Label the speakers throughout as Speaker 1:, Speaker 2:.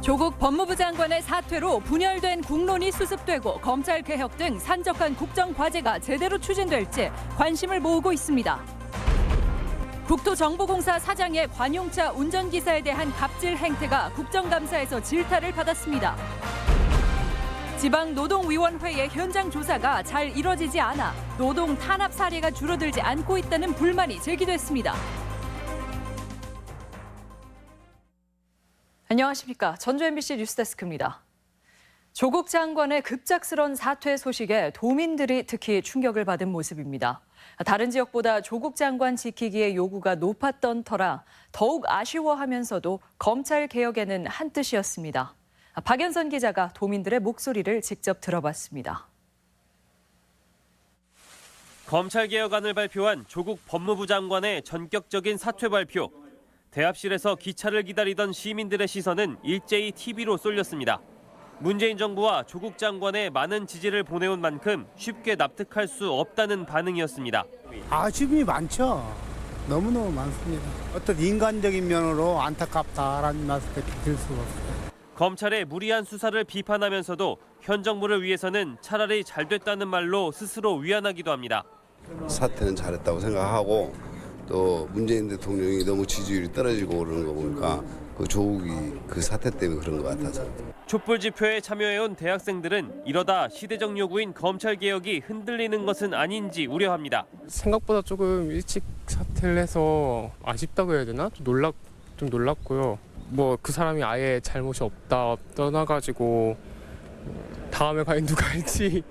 Speaker 1: 조국 법무부 장관의 사퇴로 분열된 국론이 수습되고 검찰 개혁 등 산적한 국정 과제가 제대로 추진될지 관심을 모으고 있습니다. 국토정보공사 사장의 관용차 운전기사에 대한 갑질 행태가 국정감사에서 질타를 받았습니다. 지방노동위원회의 현장 조사가 잘 이뤄지지 않아 노동 탄압 사례가 줄어들지 않고 있다는 불만이 제기됐습니다. 안녕하십니까. 전주 MBC 뉴스데스크입니다. 조국 장관의 급작스런 사퇴 소식에 도민들이 특히 충격을 받은 모습입니다. 다른 지역보다 조국 장관 지키기의 요구가 높았던 터라 더욱 아쉬워하면서도 검찰 개혁에는 한뜻이었습니다. 박연선 기자가 도민들의 목소리를 직접 들어봤습니다.
Speaker 2: 검찰 개혁안을 발표한 조국 법무부 장관의 전격적인 사퇴 발표. 대합실에서 기차를 기다리던 시민들의 시선은 일제히 TV로 쏠렸습니다. 문재인 정부와 조국 장관의 많은 지지를 보내온 만큼 쉽게 납득할 수 없다는 반응이었습니다.
Speaker 3: 아쉬움이 많죠. 너무너무 많습니다. 어떤 인간적인 면으로 안타깝다라는 말씀밖에 드릴 수가 없어요.
Speaker 2: 검찰의 무리한 수사를 비판하면서도 현 정부를 위해서는 차라리 잘 됐다는 말로 스스로 위안하기도 합니다.
Speaker 4: 사태는 잘했다고 생각하고 또 문재인 대통령이 너무 지지율이 떨어지고 그러는 거 보니까 그 조국이 그 사태 때문에 그런 것 같아서.
Speaker 2: 촛불 집회에 참여해온 대학생들은 이러다 시대적 요구인 검찰 개혁이 흔들리는 것은 아닌지 우려합니다.
Speaker 5: 생각보다 조금 일찍 사퇴를 해서 아쉽다고 해야 되나? 좀 놀랐고요. 뭐 그 사람이 아예 잘못이 없다 떠나가지고 다음에 과연 누가 할지.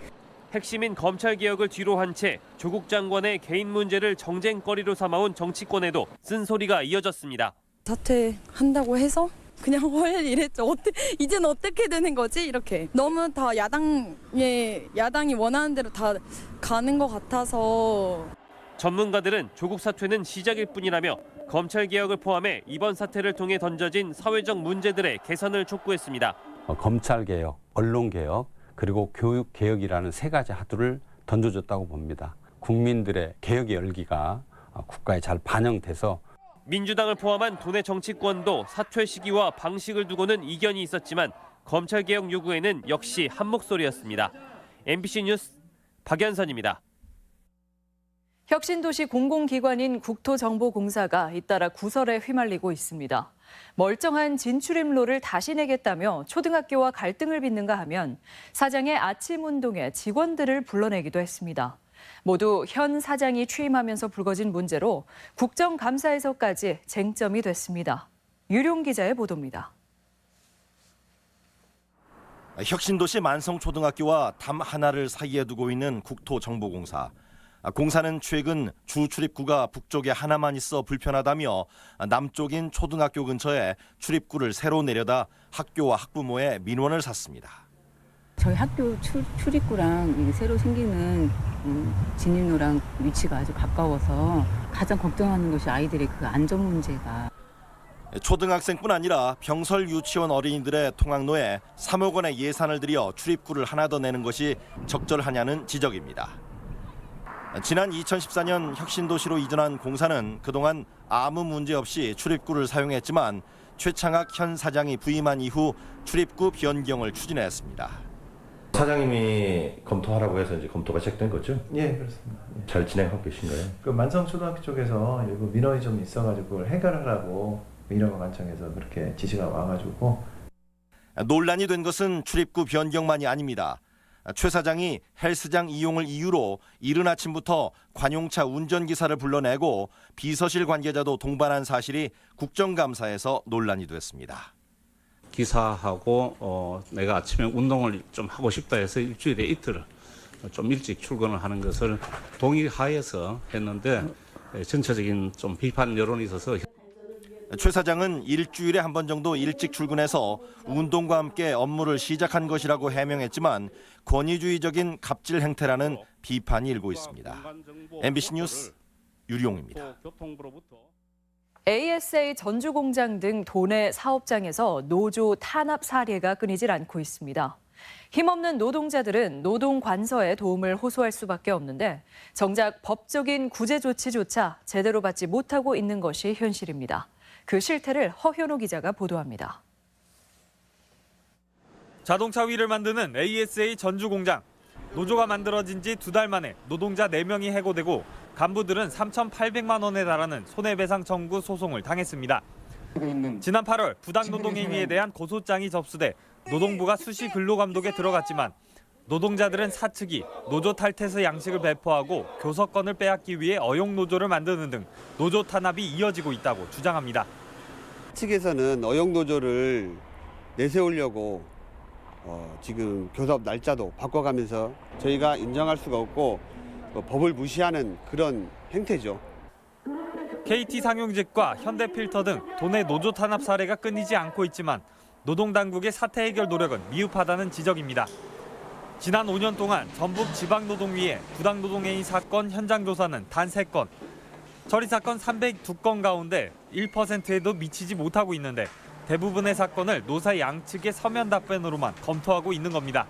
Speaker 2: 핵심인 검찰 개혁을 뒤로 한 채 조국 장관의 개인 문제를 정쟁거리로 삼아온 정치권에도 쓴소리가 이어졌습니다.
Speaker 6: 사퇴한다고 해서 그냥 헐 이랬죠. 이제는 어떻게 되는 거지? 이렇게 너무 다 야당이 원하는 대로 다 가는 것 같아서.
Speaker 2: 전문가들은 조국 사퇴는 시작일 뿐이라며 검찰 개혁을 포함해 이번 사태를 통해 던져진 사회적 문제들의 개선을 촉구했습니다.
Speaker 7: 검찰 개혁, 언론 개혁, 그리고 교육 개혁이라는 세 가지 화두를 던져줬다고 봅니다. 국민들의 개혁의 열기가 국가에 잘 반영돼서
Speaker 2: 민주당을 포함한 도내 정치권도 사퇴 시기와 방식을 두고는 이견이 있었지만 검찰 개혁 요구에는 역시 한 목소리였습니다. MBC 뉴스 박연선입니다.
Speaker 1: 혁신도시 공공기관인 국토정보공사가 잇따라 구설에 휘말리고 있습니다. 멀쩡한 진출입로를 다시 내겠다며 초등학교와 갈등을 빚는가 하면 사장의 아침 운동에 직원들을 불러내기도 했습니다. 모두 현 사장이 취임하면서 불거진 문제로 국정감사에서까지 쟁점이 됐습니다. 유룡 기자의 보도입니다.
Speaker 8: 혁신도시 만성초등학교와 담 하나를 사이에 두고 있는 국토정보공사. 공사는 최근 주 출입구가 북쪽에 하나만 있어 불편하다며 남쪽인 초등학교 근처에 출입구를 새로 내려다 학교와 학부모의 민원을 샀습니다.
Speaker 9: 저희 학교 출입구랑 새로 생기는 진입로랑 위치가 아주 가까워서 가장 걱정하는 것이 아이들의 그 안전 문제가.
Speaker 8: 초등학생뿐 아니라 병설 유치원 어린이들의 통학로에 3억 원의 예산을 들여 출입구를 하나 더 내는 것이 적절하냐는 지적입니다. 지난 2014년 혁신도시로 이전한 공사는 그동안 아무 문제 없이 출입구를 사용했지만 최창학 현 사장이 부임한 이후 출입구 변경을 추진했습니다.
Speaker 10: 사장님이 검토하라고 해서 이제 검토가 시작된 거죠?
Speaker 11: 예, 그렇습니다. 예.
Speaker 10: 잘 진행하고 계신가요?
Speaker 11: 그 만성초등학교 쪽에서 일부 민원이 좀 있어가지고 그걸 해결하라고 민원관청에서 그렇게 지시가 와가지고.
Speaker 8: 논란이 된 것은 출입구 변경만이 아닙니다. 최 사장이 헬스장 이용을 이유로 이른 아침부터 관용차 운전기사를 불러내고 비서실 관계자도 동반한 사실이 국정감사에서 논란이 됐습니다.
Speaker 12: 기사하고 내가 아침에 운동을 좀 하고 싶다 해서 일주일에 이틀 좀 일찍 출근을 하는 것을 동의하에서 했는데 전체적인 좀 비판 여론이 있어서
Speaker 8: 최 사장은 일주일에 한 번 정도 일찍 출근해서 운동과 함께 업무를 시작한 것이라고 해명했지만 권위주의적인 갑질 행태라는 비판이 일고 있습니다. MBC 뉴스 유룡입니다.
Speaker 1: ASA 전주공장 등 도내 사업장에서 노조 탄압 사례가 끊이질 않고 있습니다. 힘없는 노동자들은 노동관서에 도움을 호소할 수밖에 없는데 정작 법적인 구제 조치조차 제대로 받지 못하고 있는 것이 현실입니다. 그 실태를 허현우 기자가 보도합니다.
Speaker 13: 자동차 휠을 만드는 ASA 전주 공장. 노조가 만들어진 지 2달 만에 노동자 4명이 해고되고 간부들은 3,800만 원에 달하는 손해배상 청구 소송을 당했습니다. 지난 8월 부당노동행위에 대한 고소장이 접수돼 노동부가 수시 근로감독에 들어갔지만 노동자들은 사측이 노조 탈퇴서 양식을 배포하고 교섭권을 빼앗기 위해 어용노조를 만드는 등 노조 탄압이 이어지고 있다고 주장합니다.
Speaker 14: 측에서는 어용노조를 내세우려고 지금 교섭 날짜도 바꿔가면서 저희가 인정할 수가 없고 법을 무시하는 그런 행태죠.
Speaker 13: KT 상용직과 현대필터 등 도내 노조 탄압 사례가 끊이지 않고 있지만 노동당국의 사태 해결 노력은 미흡하다는 지적입니다. 지난 5년 동안 전북 지방노동위의 부당노동행위 사건 현장 조사는 단 3건, 처리 사건 302건 가운데 1%에도 미치지 못하고 있는데 대부분의 사건을 노사 양측의 서면 답변으로만 검토하고 있는 겁니다.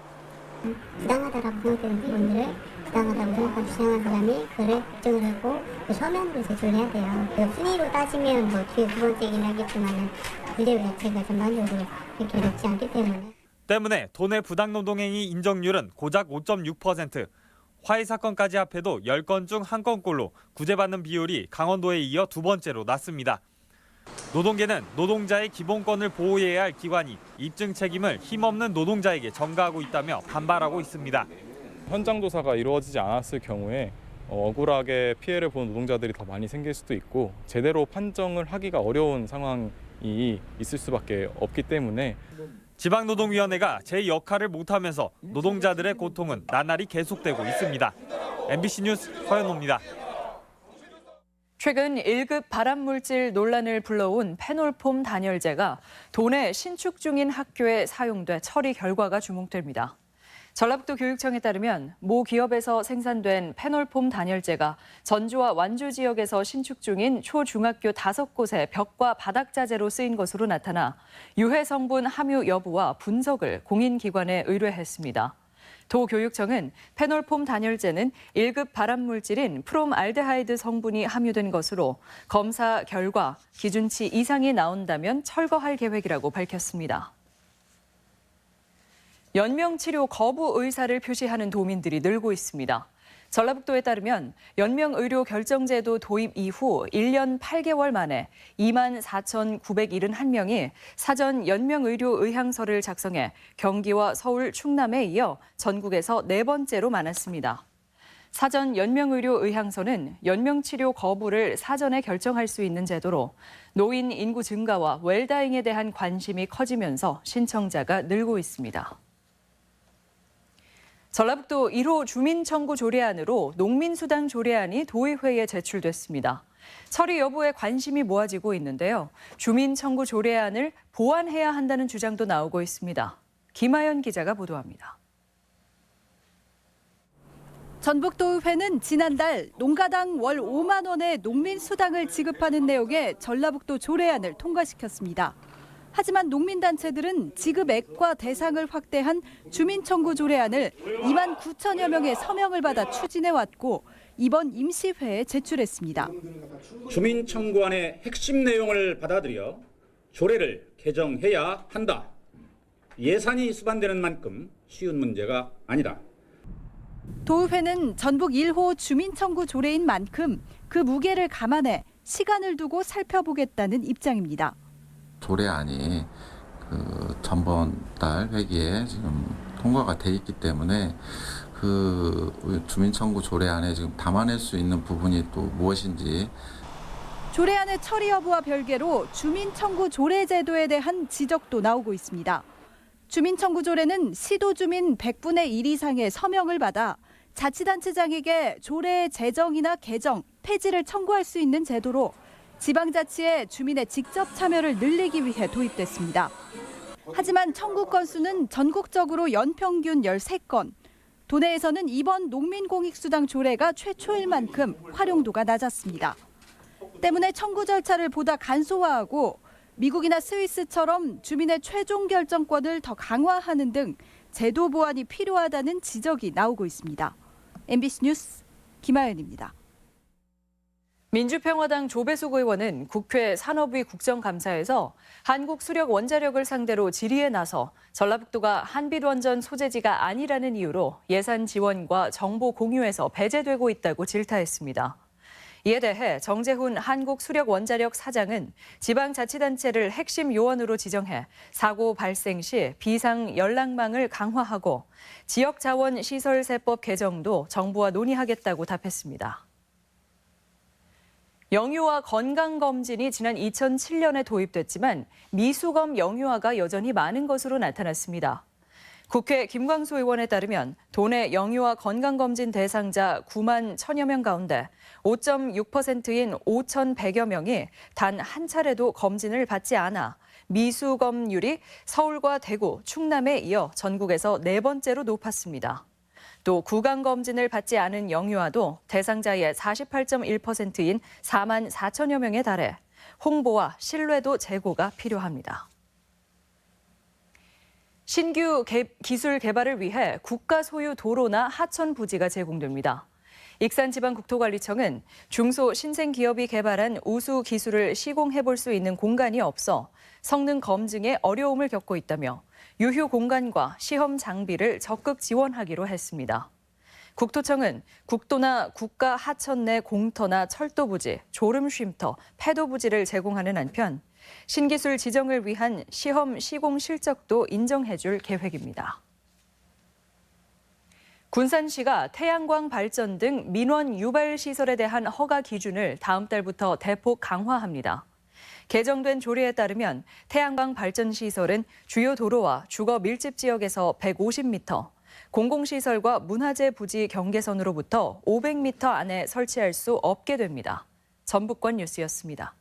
Speaker 15: 부당하다라고 생각되는 부분들을 부당하다고 생각하고 주장한 사람이 그를 입증을 하고 서면으로 제출을 해야 돼요. 순위로 따지면 뭐 뒤에 2번째이긴 하겠지만 분류율 자체가 전반적으로 이렇게 높지 않기 때문에
Speaker 13: 도내 부당노동행위 인정률은 고작 5.6%, 화해 사건까지 합해도 10건 중 1건꼴로 구제받는 비율이 강원도에 이어 2번째로 낮습니다. 노동계는 노동자의 기본권을 보호해야 할 기관이 입증 책임을 힘없는 노동자에게 전가하고 있다며 반발하고 있습니다.
Speaker 16: 현장 조사가 이루어지지 않았을 경우에 억울하게 피해를 보는 노동자들이 더 많이 생길 수도 있고 제대로 판정을 하기가 어려운 상황이 있을 수밖에 없기 때문에
Speaker 13: 지방노동위원회가 제 역할을 못하면서 노동자들의 고통은 나날이 계속되고 있습니다. MBC 뉴스 허연호입니다.
Speaker 1: 최근 1급 발암물질 논란을 불러온 페놀폼 단열재가 도내 신축 중인 학교에 사용돼 처리 결과가 주목됩니다. 전라북도 교육청에 따르면 모 기업에서 생산된 페놀폼 단열재가 전주와 완주 지역에서 신축 중인 초중학교 5곳의 벽과 바닥 자재로 쓰인 것으로 나타나 유해 성분 함유 여부와 분석을 공인기관에 의뢰했습니다. 도교육청은 페놀폼 단열재는 1급 발암물질인 프롬알데하이드 성분이 함유된 것으로 검사 결과 기준치 이상이 나온다면 철거할 계획이라고 밝혔습니다. 연명치료 거부 의사를 표시하는 도민들이 늘고 있습니다. 전라북도에 따르면 연명의료 결정제도 도입 이후 1년 8개월 만에 24,971명이 사전 연명의료 의향서를 작성해 경기와 서울, 충남에 이어 전국에서 4번째로 많았습니다. 사전 연명의료 의향서는 연명치료 거부를 사전에 결정할 수 있는 제도로 노인 인구 증가와 웰다잉에 대한 관심이 커지면서 신청자가 늘고 있습니다. 전라북도 1호 주민청구 조례안으로 농민수당 조례안이 도의회에 제출됐습니다. 처리 여부에 관심이 모아지고 있는데요. 주민청구 조례안을 보완해야 한다는 주장도 나오고 있습니다. 김하연 기자가 보도합니다.
Speaker 17: 전북도의회는 지난달 농가당 월 5만 원의 농민수당을 지급하는 내용의 전라북도 조례안을 통과시켰습니다. 하지만 농민단체들은 지급액과 대상을 확대한 주민청구 조례안을 2만 9천여 명의 서명을 받아 추진해왔고 이번 임시회에 제출했습니다.
Speaker 18: 주민청구안의 핵심 내용을 받아들여 조례를 개정해야 한다. 예산이 수반되는 만큼 쉬운 문제가 아니다.
Speaker 17: 도의회는 전북 1호 주민청구 조례인 만큼 그 무게를 감안해 시간을 두고 살펴보겠다는 입장입니다.
Speaker 19: 조례안이 전번 달 회기에 지금 통과가 돼 있기 때문에 그 주민청구 조례안에 지금 담아낼 수 있는 부분이 또 무엇인지.
Speaker 17: 조례안의 처리 여부와 별개로 주민청구 조례 제도에 대한 지적도 나오고 있습니다. 주민청구 조례는 시도주민 100분의 1 이상의 서명을 받아 자치단체장에게 조례의 제정이나 개정, 폐지를 청구할 수 있는 제도로 지방자치의 주민의 직접 참여를 늘리기 위해 도입됐습니다. 하지만 청구 건수는 전국적으로 연평균 13건, 도내에서는 이번 농민공익수당 조례가 최초일 만큼 활용도가 낮았습니다. 때문에 청구 절차를 보다 간소화하고 미국이나 스위스처럼 주민의 최종 결정권을 더 강화하는 등 제도 보완이 필요하다는 지적이 나오고 있습니다. MBC 뉴스 김하연입니다.
Speaker 1: 민주평화당 조배숙 의원은 국회 산업위 국정감사에서 한국 수력 원자력을 상대로 질의에 나서 전라북도가 한빛원전 소재지가 아니라는 이유로 예산 지원과 정보 공유에서 배제되고 있다고 질타했습니다. 이에 대해 정재훈 한국수력원자력 사장은 지방자치단체를 핵심 요원으로 지정해 사고 발생 시 비상 연락망을 강화하고 지역자원시설세법 개정도 정부와 논의하겠다고 답했습니다. 영유아 건강검진이 지난 2007년에 도입됐지만 미수검 영유아가 여전히 많은 것으로 나타났습니다. 국회 김광수 의원에 따르면 도내 영유아 건강검진 대상자 9만 1,000여 명 가운데 5.6%인 5,100여 명이 단 한 차례도 검진을 받지 않아 미수검률이 서울과 대구, 충남에 이어 전국에서 네 번째로 높았습니다. 또 구강검진을 받지 않은 영유아도 대상자의 48.1%인 4만 4천여 명에 달해 홍보와 신뢰도 제고가 필요합니다. 신규 기술 개발을 위해 국가 소유 도로나 하천 부지가 제공됩니다. 익산지방국토관리청은 중소 신생기업이 개발한 우수 기술을 시공해볼 수 있는 공간이 없어 성능 검증에 어려움을 겪고 있다며 유휴 공간과 시험 장비를 적극 지원하기로 했습니다. 국토청은 국도나 국가 하천 내 공터나 철도 부지, 졸음 쉼터, 폐도 부지를 제공하는 한편 신기술 지정을 위한 시험 시공 실적도 인정해줄 계획입니다. 군산시가 태양광 발전 등 민원 유발 시설에 대한 허가 기준을 다음 달부터 대폭 강화합니다. 개정된 조례에 따르면 태양광 발전 시설은 주요 도로와 주거 밀집 지역에서 150m, 공공시설과 문화재 부지 경계선으로부터 500m 안에 설치할 수 없게 됩니다. 전북권 뉴스였습니다.